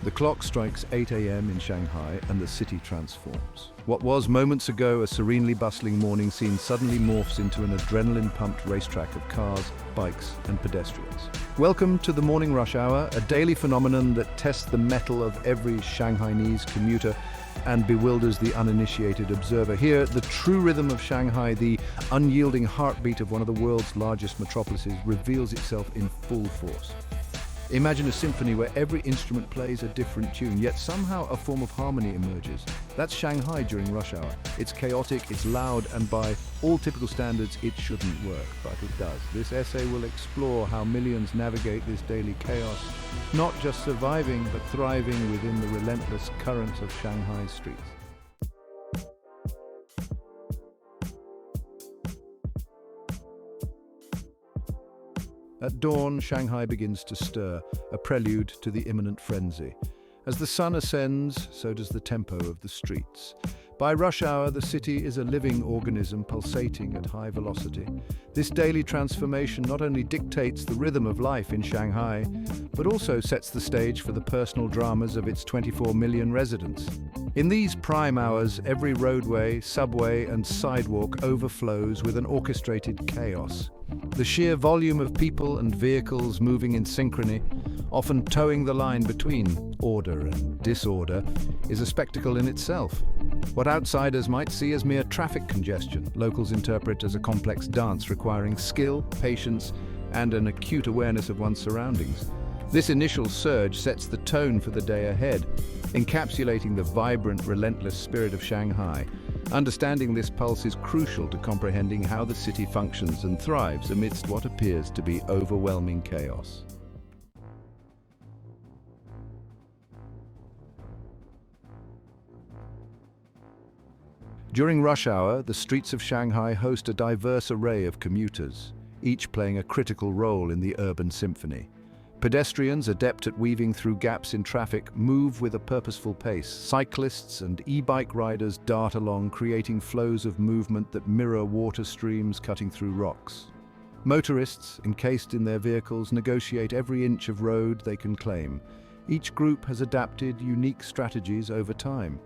The clock strikes 8 a.m. in Shanghai and the city transforms. What was moments ago a serenely bustling morning scene suddenly morphs into an adrenaline-pumped racetrack of cars, bikes, and pedestrians. Welcome to the morning rush hour, a daily phenomenon that tests the mettle of every Shanghainese commuter and bewilders the uninitiated observer. Here, the true rhythm of Shanghai, the unyielding heartbeat of one of the world's largest metropolises, reveals itself in full force. Imagine a symphony where every instrument plays a different tune, yet somehow a form of harmony emerges. That's Shanghai during rush hour. It's chaotic, it's loud, and by all typical standards, it shouldn't work, but it does. This essay will explore how millions navigate this daily chaos, not just surviving, but thriving within the relentless currents of Shanghai's streets. At dawn, Shanghai begins to stir, a prelude to the imminent frenzy. As the sun ascends, so does the tempo of the streets. By rush hour, the city is a living organism pulsating at high velocity. This daily transformation not only dictates the rhythm of life in Shanghai, but also sets the stage for the personal dramas of its 24 million residents. In these prime hours, every roadway, subway, and sidewalk overflows with an orchestrated chaos. The sheer volume of people and vehicles moving in synchrony, often towing the line between order and disorder, is a spectacle in itself. What outsiders might see as mere traffic congestion, locals interpret as a complex dance requiring skill, patience, and an acute awareness of one's surroundings. This initial surge sets the tone for the day ahead, encapsulating the vibrant, relentless spirit of Shanghai. Understanding this pulse is crucial to comprehending how the city functions and thrives amidst what appears to be overwhelming chaos. During rush hour, the streets of Shanghai host a diverse array of commuters, each playing a critical role in the urban symphony. Pedestrians, adept at weaving through gaps in traffic, move with a purposeful pace. Cyclists and e-bike riders dart along, creating flows of movement that mirror water streams cutting through rocks. Motorists, encased in their vehicles, negotiate every inch of road they can claim. Each group has adapted unique strategies over time.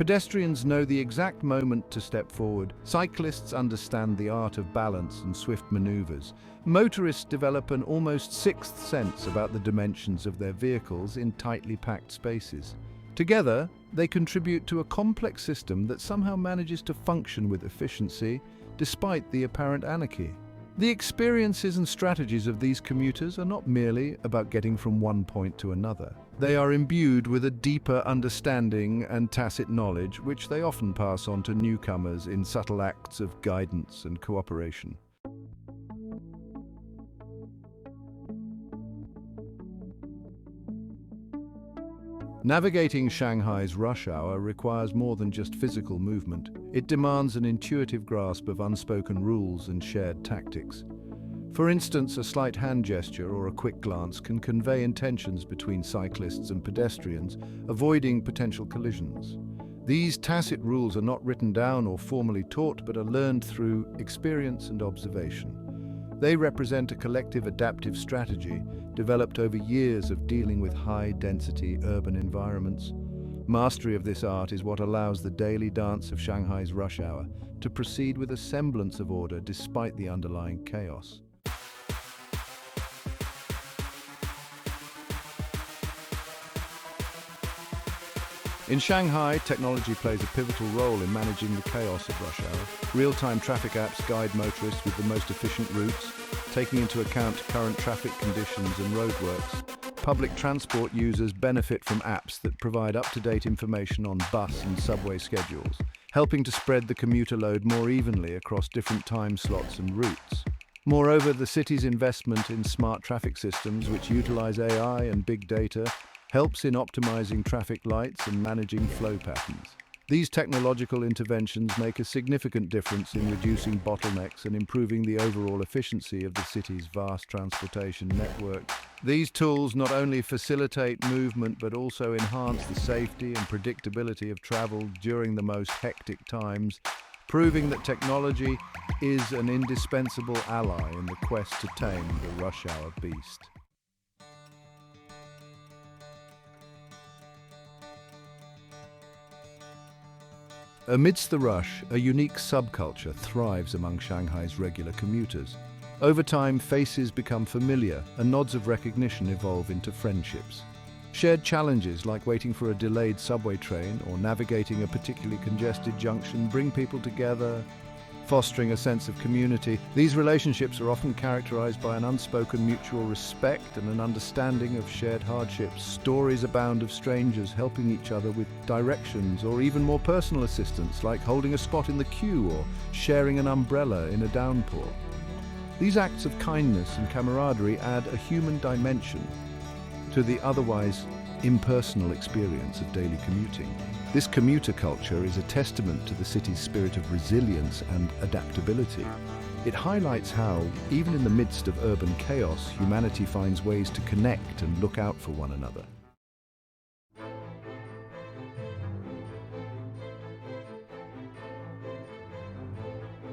Pedestrians know the exact moment to step forward. Cyclists understand the art of balance and swift maneuvers. Motorists develop an almost sixth sense about the dimensions of their vehicles in tightly packed spaces. Together, they contribute to a complex system that somehow manages to function with efficiency despite the apparent anarchy. The experiences and strategies of these commuters are not merely about getting from one point to another. They are imbued with a deeper understanding and tacit knowledge, which they often pass on to newcomers in subtle acts of guidance and cooperation. Navigating Shanghai's rush hour requires more than just physical movement. It demands an intuitive grasp of unspoken rules and shared tactics. For instance, a slight hand gesture or a quick glance can convey intentions between cyclists and pedestrians, avoiding potential collisions. These tacit rules are not written down or formally taught, but are learned through experience and observation. They represent a collective adaptive strategy developed over years of dealing with high-density urban environments. Mastery of this art is what allows the daily dance of Shanghai's rush hour to proceed with a semblance of order despite the underlying chaos. In Shanghai, technology plays a pivotal role in managing the chaos of rush hour. Real-time traffic apps guide motorists with the most efficient routes, taking into account current traffic conditions and roadworks. Public transport users benefit from apps that provide up-to-date information on bus and subway schedules, helping to spread the commuter load more evenly across different time slots and routes. Moreover, the city's investment in smart traffic systems, which utilize AI and big data, helps in optimizing traffic lights and managing flow patterns. These technological interventions make a significant difference in reducing bottlenecks and improving the overall efficiency of the city's vast transportation network. These tools not only facilitate movement but also enhance the safety and predictability of travel during the most hectic times, proving that technology is an indispensable ally in the quest to tame the rush hour beast. Amidst the rush, a unique subculture thrives among Shanghai's regular commuters. Over time, faces become familiar and nods of recognition evolve into friendships. Shared challenges like waiting for a delayed subway train or navigating a particularly congested junction bring people together, fostering a sense of community. These relationships are often characterized by an unspoken mutual respect and an understanding of shared hardships. Stories abound of strangers helping each other with directions or even more personal assistance, like holding a spot in the queue or sharing an umbrella in a downpour. These acts of kindness and camaraderie add a human dimension to the otherwise impersonal experience of daily commuting. This commuter culture is a testament to the city's spirit of resilience and adaptability. It highlights how, even in the midst of urban chaos, humanity finds ways to connect and look out for one another.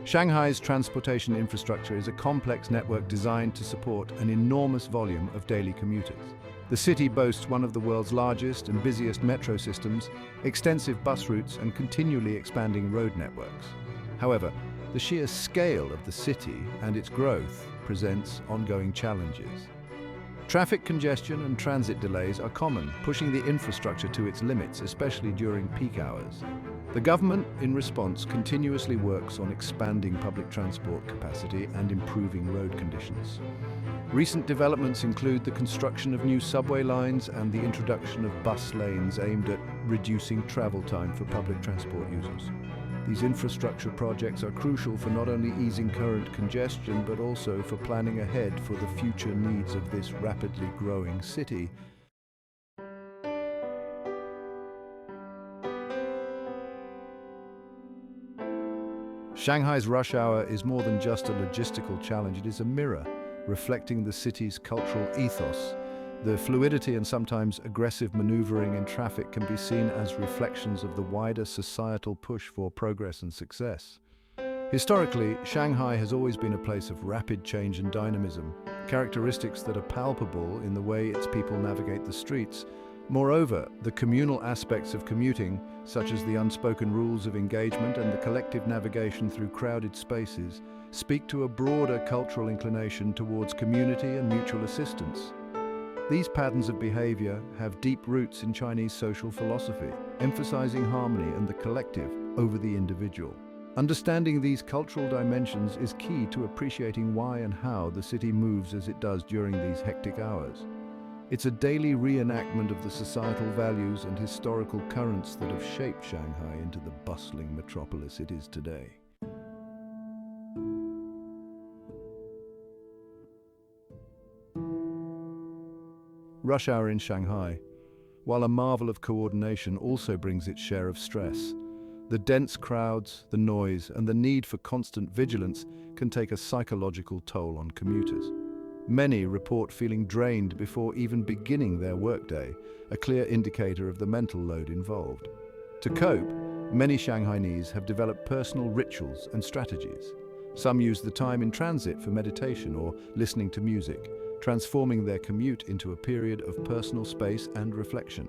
Shanghai's transportation infrastructure is a complex network designed to support an enormous volume of daily commuters. The city boasts one of the world's largest and busiest metro systems, extensive bus routes, and continually expanding road networks. However, the sheer scale of the city and its growth presents ongoing challenges. Traffic congestion and transit delays are common, pushing the infrastructure to its limits, especially during peak hours. The government, in response, continuously works on expanding public transport capacity and improving road conditions. Recent developments include the construction of new subway lines and the introduction of bus lanes aimed at reducing travel time for public transport users. These infrastructure projects are crucial for not only easing current congestion, but also for planning ahead for the future needs of this rapidly growing city. Shanghai's rush hour is more than just a logistical challenge, it is a mirror reflecting the city's cultural ethos. The fluidity and sometimes aggressive maneuvering in traffic can be seen as reflections of the wider societal push for progress and success. Historically, Shanghai has always been a place of rapid change and dynamism, characteristics that are palpable in the way its people navigate the streets. Moreover, the communal aspects of commuting, such as the unspoken rules of engagement and the collective navigation through crowded spaces, speak to a broader cultural inclination towards community and mutual assistance. These patterns of behavior have deep roots in Chinese social philosophy, emphasizing harmony and the collective over the individual. Understanding these cultural dimensions is key to appreciating why and how the city moves as it does during these hectic hours. It's a daily reenactment of the societal values and historical currents that have shaped Shanghai into the bustling metropolis it is today. Rush hour in Shanghai, while a marvel of coordination, also brings its share of stress. The dense crowds, the noise, and the need for constant vigilance can take a psychological toll on commuters. Many report feeling drained before even beginning their workday, a clear indicator of the mental load involved. To cope, many Shanghainese have developed personal rituals and strategies. Some use the time in transit for meditation or listening to music, transforming their commute into a period of personal space and reflection.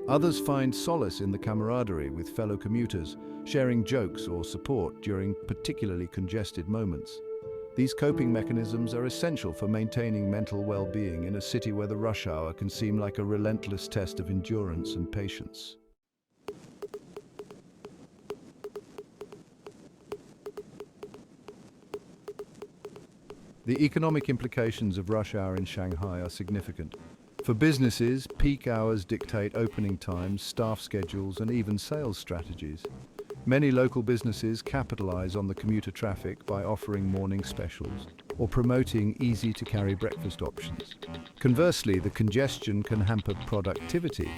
Others find solace in the camaraderie with fellow commuters, sharing jokes or support during particularly congested moments. These coping mechanisms are essential for maintaining mental well-being in a city where the rush hour can seem like a relentless test of endurance and patience. The economic implications of rush hour in Shanghai are significant. For businesses, peak hours dictate opening times, staff schedules, and even sales strategies. Many local businesses capitalize on the commuter traffic by offering morning specials or promoting easy-to-carry breakfast options. Conversely, the congestion can hamper productivity,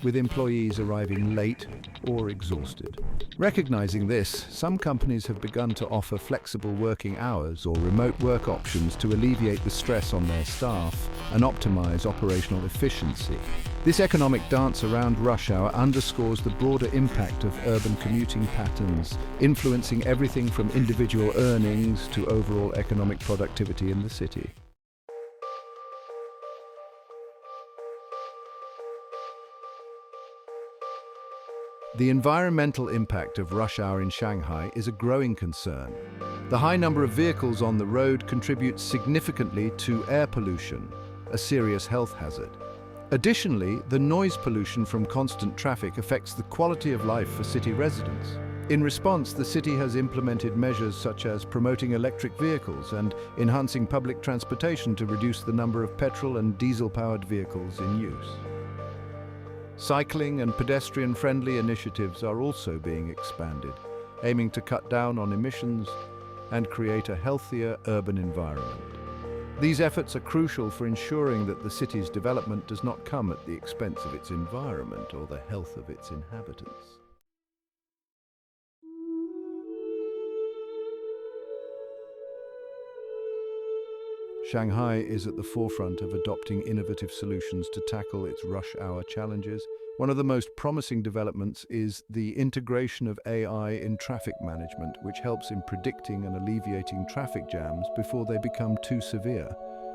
with employees arriving late or exhausted. Recognizing this, some companies have begun to offer flexible working hours or remote work options to alleviate the stress on their staff and optimize operational efficiency. This economic dance around rush hour underscores the broader impact of urban commuting patterns, influencing everything from individual earnings to overall economic productivity in the city. The environmental impact of rush hour in Shanghai is a growing concern. The high number of vehicles on the road contributes significantly to air pollution, a serious health hazard. Additionally, the noise pollution from constant traffic affects the quality of life for city residents. In response, the city has implemented measures such as promoting electric vehicles and enhancing public transportation to reduce the number of petrol and diesel-powered vehicles in use. Cycling and pedestrian-friendly initiatives are also being expanded, aiming to cut down on emissions and create a healthier urban environment. These efforts are crucial for ensuring that the city's development does not come at the expense of its environment or the health of its inhabitants. Shanghai is at the forefront of adopting innovative solutions to tackle its rush hour challenges. One of the most promising developments is the integration of AI in traffic management, which helps in predicting and alleviating traffic jams before they become too severe.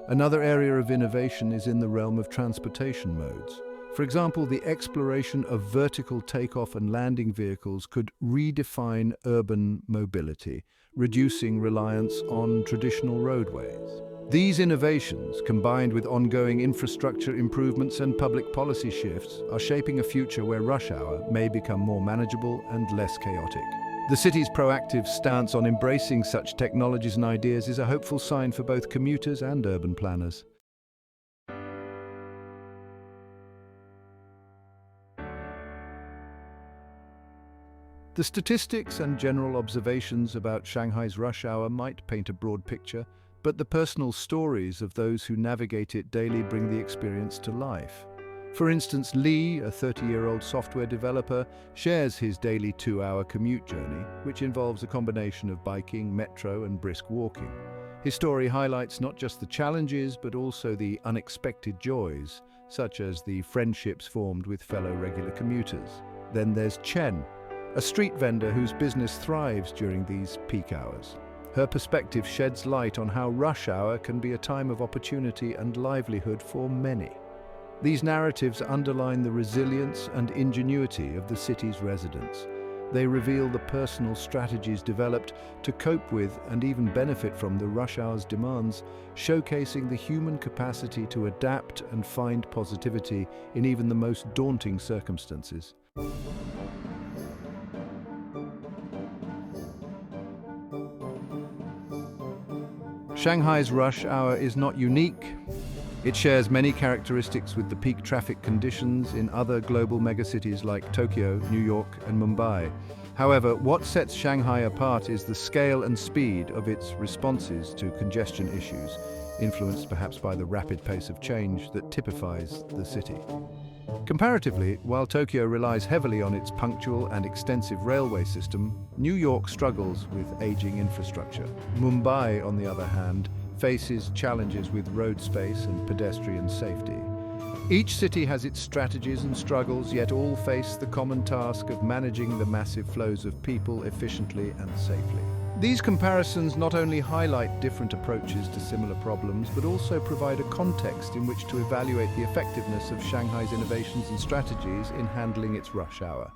Another area of innovation is in the realm of transportation modes. For example, the exploration of vertical takeoff and landing vehicles could redefine urban mobility, reducing reliance on traditional roadways. These innovations, combined with ongoing infrastructure improvements and public policy shifts, are shaping a future where rush hour may become more manageable and less chaotic. The city's proactive stance on embracing such technologies and ideas is a hopeful sign for both commuters and urban planners. The statistics and general observations about Shanghai's rush hour might paint a broad picture, but the personal stories of those who navigate it daily bring the experience to life. For instance, Lee, a 30-year-old software developer, shares his daily 2-hour commute journey, which involves a combination of biking, metro, and brisk walking. His story highlights not just the challenges, but also the unexpected joys, such as the friendships formed with fellow regular commuters. Then there's Chen, a street vendor whose business thrives during these peak hours. Her perspective sheds light on how rush hour can be a time of opportunity and livelihood for many. These narratives underline the resilience and ingenuity of the city's residents. They reveal the personal strategies developed to cope with and even benefit from the rush hour's demands, showcasing the human capacity to adapt and find positivity in even the most daunting circumstances. Shanghai's rush hour is not unique. It shares many characteristics with the peak traffic conditions in other global megacities like Tokyo, New York, and Mumbai. However, what sets Shanghai apart is the scale and speed of its responses to congestion issues, influenced perhaps by the rapid pace of change that typifies the city. Comparatively, while Tokyo relies heavily on its punctual and extensive railway system, New York struggles with aging infrastructure. Mumbai, on the other hand, faces challenges with road space and pedestrian safety. Each city has its strategies and struggles, yet all face the common task of managing the massive flows of people efficiently and safely. These comparisons not only highlight different approaches to similar problems, but also provide a context in which to evaluate the effectiveness of Shanghai's innovations and strategies in handling its rush hour.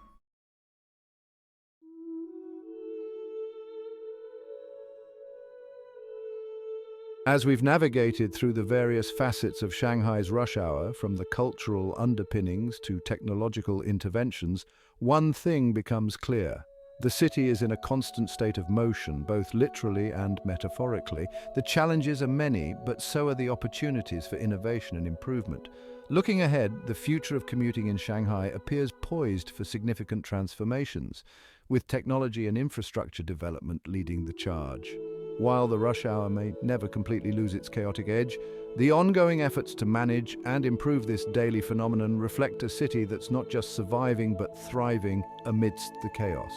As we've navigated through the various facets of Shanghai's rush hour, from the cultural underpinnings to technological interventions, one thing becomes clear. The city is in a constant state of motion, both literally and metaphorically. The challenges are many, but so are the opportunities for innovation and improvement. Looking ahead, the future of commuting in Shanghai appears poised for significant transformations, with technology and infrastructure development leading the charge. While the rush hour may never completely lose its chaotic edge, the ongoing efforts to manage and improve this daily phenomenon reflect a city that's not just surviving but thriving amidst the chaos.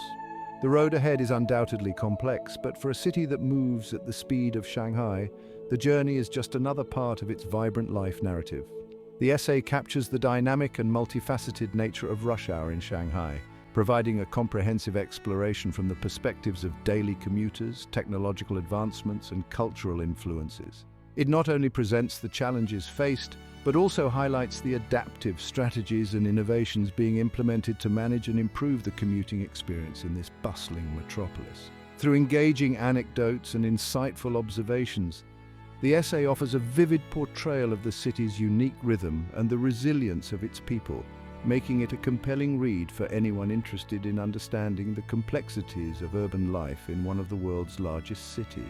The road ahead is undoubtedly complex, but for a city that moves at the speed of Shanghai, the journey is just another part of its vibrant life narrative. The essay captures the dynamic and multifaceted nature of rush hour in Shanghai, providing a comprehensive exploration from the perspectives of daily commuters, technological advancements, and cultural influences. It not only presents the challenges faced, but also highlights the adaptive strategies and innovations being implemented to manage and improve the commuting experience in this bustling metropolis. Through engaging anecdotes and insightful observations, the essay offers a vivid portrayal of the city's unique rhythm and the resilience of its people, making it a compelling read for anyone interested in understanding the complexities of urban life in one of the world's largest cities.